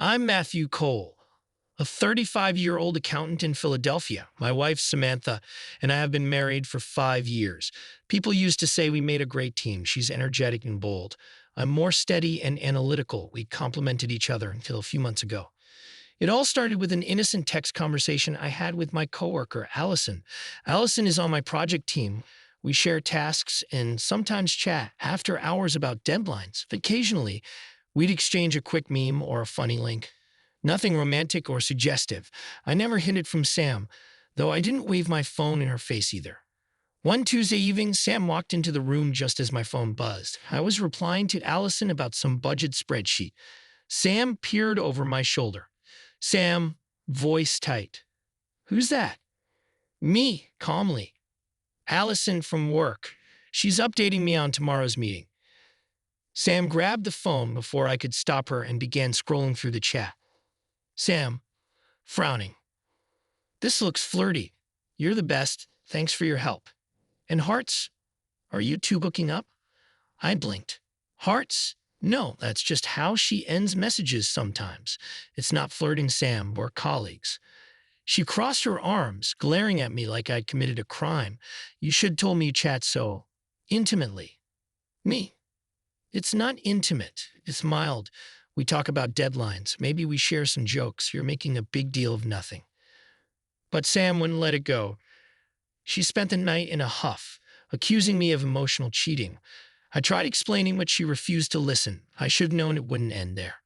I'm Matthew Cole, a 35-year-old accountant in Philadelphia. My wife's Samantha, and I have been married for 5 years. People used to say we made a great team. She's energetic and bold. I'm more steady and analytical. We complemented each other until a few months ago. It all started with an innocent text conversation I had with my coworker, Allison. Allison is on my project team. We share tasks and sometimes chat after hours about deadlines. Occasionally, we'd exchange a quick meme or a funny link. Nothing romantic or suggestive. I never hid it from Sam, though I didn't wave my phone in her face either. One Tuesday evening, Sam walked into the room just as my phone buzzed. I was replying to Allison about some budget spreadsheet. Sam peered over my shoulder. Sam, voice tight. Who's that? Me, calmly. Allison from work. She's updating me on tomorrow's meeting. Sam grabbed the phone before I could stop her and began scrolling through the chat. Sam, frowning. This looks flirty. You're the best. Thanks for your help. And hearts? Are you two hooking up? I blinked. Hearts? No, that's just how she ends messages sometimes. It's not flirting, Sam. We're colleagues. She crossed her arms, glaring at me like I'd committed a crime. You should told me you chat so intimately. Me. It's not intimate. It's mild. We talk about deadlines. Maybe we share some jokes. You're making a big deal of nothing. But Sam wouldn't let it go. She spent the night in a huff, accusing me of emotional cheating. I tried explaining, but she refused to listen. I should have known it wouldn't end there.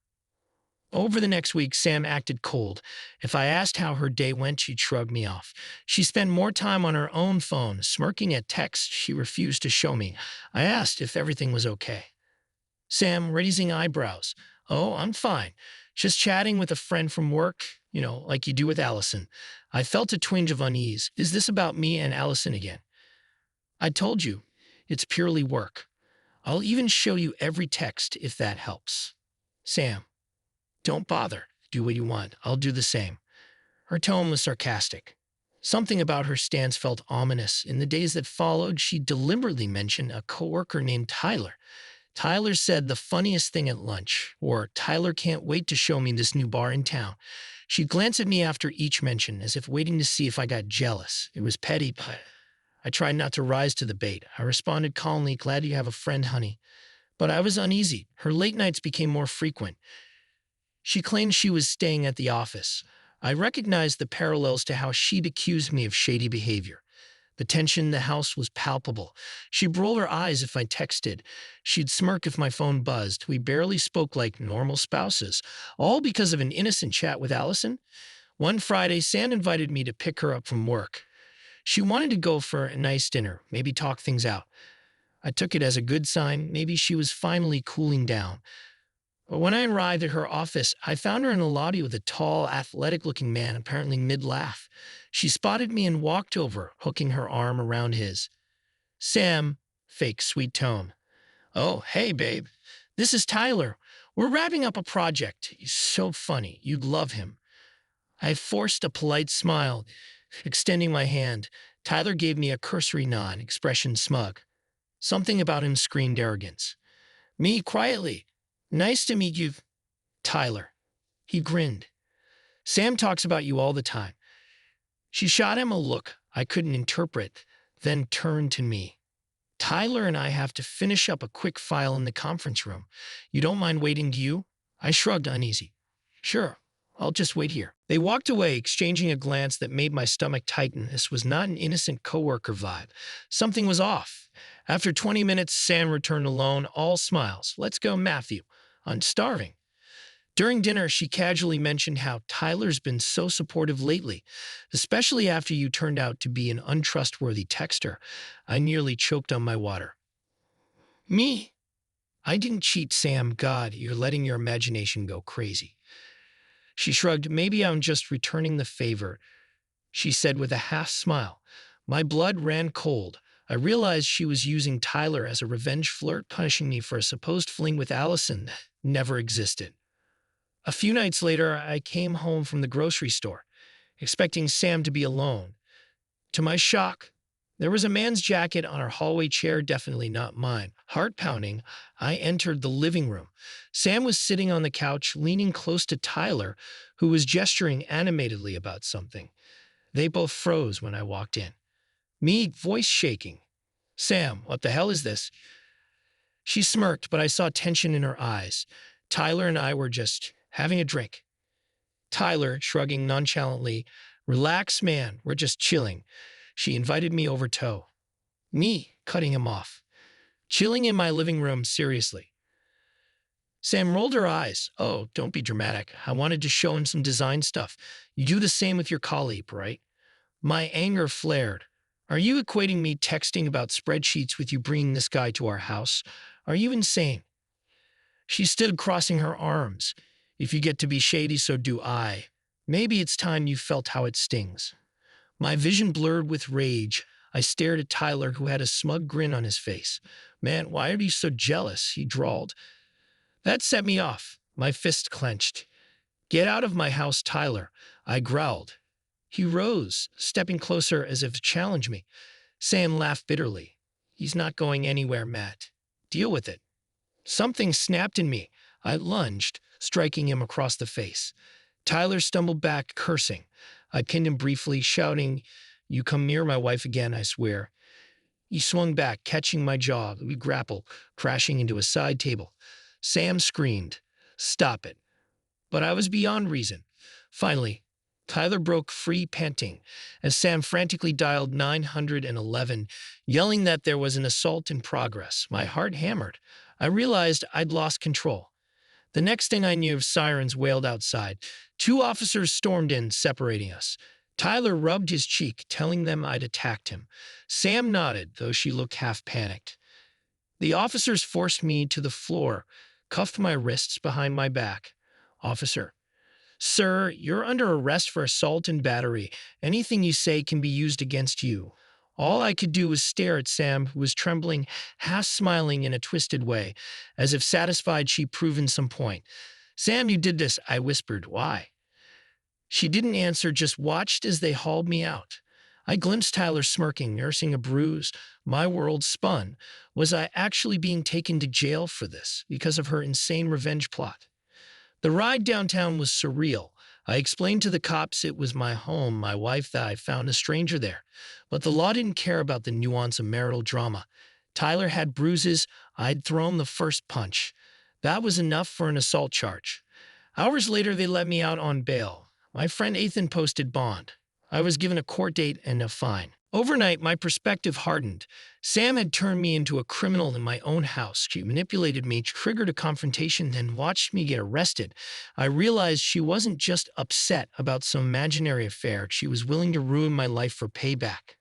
Over the next week, Sam acted cold. If I asked how her day went, she'd shrug me off. She spent more time on her own phone, smirking at texts she refused to show me. I asked if everything was okay. Sam, raising eyebrows. Oh, I'm fine. Just chatting with a friend from work, like you do with Allison. I felt a twinge of unease. Is this about me and Allison again? I told you, it's purely work. I'll even show you every text if that helps. Sam, don't bother. Do what you want. I'll do the same. Her tone was sarcastic. Something about her stance felt ominous. In the days that followed, she deliberately mentioned a coworker named Tyler. Tyler said the funniest thing at lunch, or Tyler can't wait to show me this new bar in town. She'd glance at me after each mention, as if waiting to see if I got jealous. It was petty, but I tried not to rise to the bait. I responded calmly, glad you have a friend, honey. But I was uneasy. Her late nights became more frequent. She claimed she was staying at the office. I recognized the parallels to how she'd accused me of shady behavior. The tension in the house was palpable. She'd roll her eyes if I texted. She'd smirk if my phone buzzed. We barely spoke like normal spouses, all because of an innocent chat with Allison. One Friday, Sam invited me to pick her up from work. She wanted to go for a nice dinner, maybe talk things out. I took it as a good sign. Maybe she was finally cooling down. But when I arrived at her office, I found her in a lobby with a tall, athletic-looking man, apparently mid-laugh. She spotted me and walked over, hooking her arm around his. Sam, fake sweet tone. Oh, hey, babe. This is Tyler. We're wrapping up a project. He's so funny. You'd love him. I forced a polite smile, extending my hand. Tyler gave me a cursory nod, expression smug. Something about him screamed arrogance. Me, quietly. Nice to meet you, Tyler. He grinned. Sam talks about you all the time. She shot him a look I couldn't interpret, then turned to me. Tyler and I have to finish up a quick file in the conference room. You don't mind waiting, do you? I shrugged uneasy. Sure, I'll just wait here. They walked away, exchanging a glance that made my stomach tighten. This was not an innocent coworker vibe. Something was off. After 20 minutes, Sam returned alone, all smiles. Let's go, Matthew. I'm starving. During dinner, she casually mentioned how Tyler's been so supportive lately, especially after you turned out to be an untrustworthy texter. I nearly choked on my water. Me? I didn't cheat, Sam. God, you're letting your imagination go crazy. She shrugged. Maybe I'm just returning the favor, she said with a half smile. My blood ran cold. I realized she was using Tyler as a revenge flirt, punishing me for a supposed fling with Allison that never existed. A few nights later, I came home from the grocery store, expecting Sam to be alone. To my shock, There was a man's jacket on our hallway chair, definitely not mine. Heart pounding, I entered the living room. Sam was sitting on the couch, leaning close to Tyler, who was gesturing animatedly about something. They both froze when I walked in. Me, voice shaking. Sam, what the hell is this? She smirked, but I saw tension in her eyes. Tyler and I were just having a drink. Tyler, shrugging nonchalantly, relax, man, we're just chilling. She invited me over to. Me, cutting him off. Chilling in my living room, seriously. Sam rolled her eyes. Oh, don't be dramatic. I wanted to show him some design stuff. You do the same with your colleague, right? My anger flared. Are you equating me texting about spreadsheets with you bringing this guy to our house? Are you insane? She stood crossing her arms. If you get to be shady, so do I. Maybe it's time you felt how it stings. My vision blurred with rage. I stared at Tyler, who had a smug grin on his face. Man, why are you so jealous? He drawled. That set me off. My fist clenched. Get out of my house, Tyler, I growled. He rose, stepping closer as if to challenge me. Sam laughed bitterly. He's not going anywhere, Matt. Deal with it. Something snapped in me. I lunged, striking him across the face. Tyler stumbled back, cursing. I pinned him briefly, shouting, You come near my wife again, I swear. He swung back, catching my jaw. We grappled, crashing into a side table. Sam screamed, Stop it. But I was beyond reason. Finally, Tyler broke free, panting, as Sam frantically dialed 911, yelling that there was an assault in progress. My heart hammered. I realized I'd lost control. The next thing I knew, sirens wailed outside. 2 officers stormed in, separating us. Tyler rubbed his cheek, telling them I'd attacked him. Sam nodded, though she looked half panicked. The officers forced me to the floor, cuffed my wrists behind my back. Officer, Sir, you're under arrest for assault and battery. Anything you say can be used against you. All I could do was stare at Sam, who was trembling, half smiling in a twisted way, as if satisfied she'd proven some point. Sam, you did this, I whispered. Why? She didn't answer, just watched as they hauled me out. I glimpsed Tyler smirking, nursing a bruise. My world spun. Was I actually being taken to jail for this, because of her insane revenge plot? The ride downtown was surreal. I explained to the cops it was my home, my wife, that I found a stranger there. But the law didn't care about the nuance of marital drama. Tyler had bruises. I'd thrown the first punch. That was enough for an assault charge. Hours later, they let me out on bail. My friend Ethan posted bond. I was given a court date and a fine. Overnight, my perspective hardened. Sam had turned me into a criminal in my own house. She manipulated me, triggered a confrontation, then watched me get arrested. I realized she wasn't just upset about some imaginary affair. She was willing to ruin my life for payback.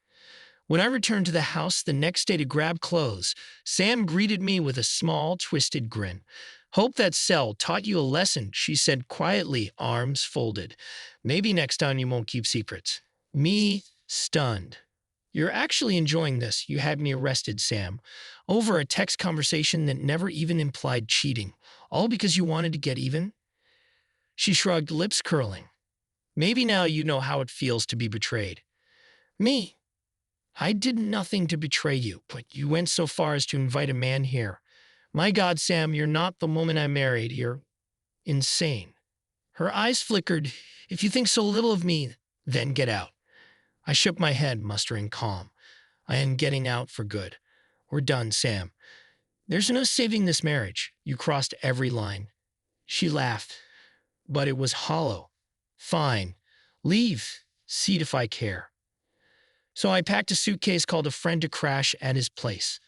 When I returned to the house the next day to grab clothes, Sam greeted me with a small, twisted grin. Hope that cell taught you a lesson, she said quietly, arms folded. Maybe next time you won't keep secrets. Me, stunned. You're actually enjoying this. You had me arrested, Sam, over a text conversation that never even implied cheating, all because you wanted to get even? She shrugged, lips curling. Maybe now you know how it feels to be betrayed. Me? I did nothing to betray you, but you went so far as to invite a man here. My God, Sam, you're not the woman I married. You're insane. Her eyes flickered. If you think so little of me, then get out. I shook my head, mustering calm. I am getting out for good. We're done, Sam. There's no saving this marriage. You crossed every line. She laughed, but it was hollow. Fine. Leave. See if I care. So I packed a suitcase, called a friend to crash at his place.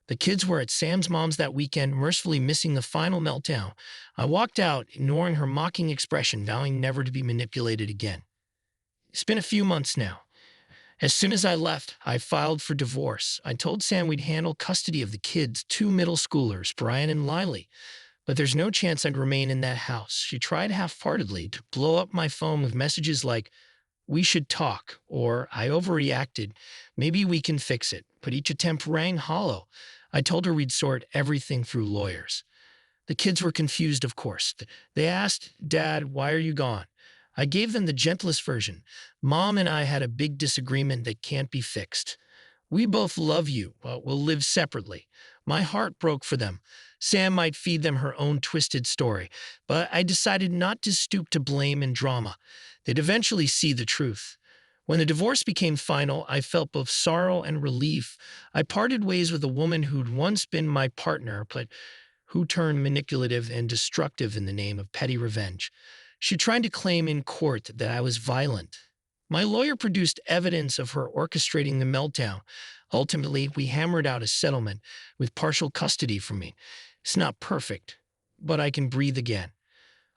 The kids were at Sam's mom's that weekend, mercifully missing the final meltdown. I walked out, ignoring her mocking expression, vowing never to be manipulated again. It's been a few months now. As soon as I left, I filed for divorce. I told Sam we'd handle custody of the kids, 2 middle schoolers, Brian and Lily. But there's no chance I'd remain in that house. She tried half-heartedly to blow up my phone with messages like, we should talk, or I overreacted. Maybe we can fix it. But each attempt rang hollow. I told her we'd sort everything through lawyers. The kids were confused, of course. They asked, Dad, why are you gone? I gave them the gentlest version. Mom and I had a big disagreement that can't be fixed. We both love you, but we'll live separately. My heart broke for them. Sam might feed them her own twisted story, but I decided not to stoop to blame and drama. They'd eventually see the truth. When the divorce became final, I felt both sorrow and relief. I parted ways with a woman who'd once been my partner, but who turned manipulative and destructive in the name of petty revenge. She tried to claim in court that I was violent. My lawyer produced evidence of her orchestrating the meltdown. Ultimately, we hammered out a settlement with partial custody for me. It's not perfect, but I can breathe again.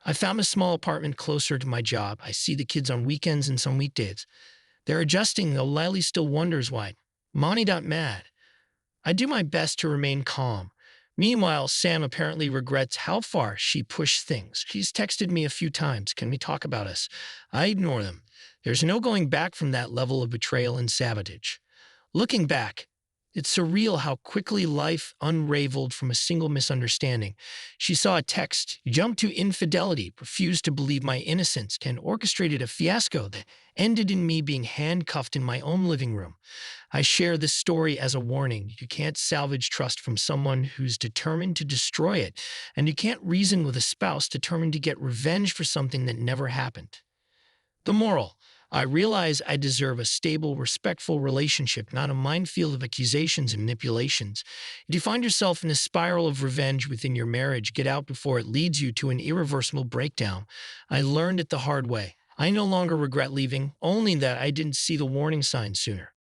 I found a small apartment closer to my job. I see the kids on weekends and some weekdays. They're adjusting, though Lily still wonders why. Monty got mad. I do my best to remain calm. Meanwhile, Sam apparently regrets how far she pushed things. She's texted me a few times. Can we talk about us? I ignore them. There's no going back from that level of betrayal and sabotage. Looking back, it's surreal how quickly life unraveled from a single misunderstanding. She saw a text, jumped to infidelity, refused to believe my innocence, and orchestrated a fiasco that ended in me being handcuffed in my own living room. I share this story as a warning. You can't salvage trust from someone who's determined to destroy it, and you can't reason with a spouse determined to get revenge for something that never happened. The moral: I realize I deserve a stable, respectful relationship, not a minefield of accusations and manipulations. If you find yourself in a spiral of revenge within your marriage, get out before it leads you to an irreversible breakdown. I learned it the hard way. I no longer regret leaving, only that I didn't see the warning signs sooner.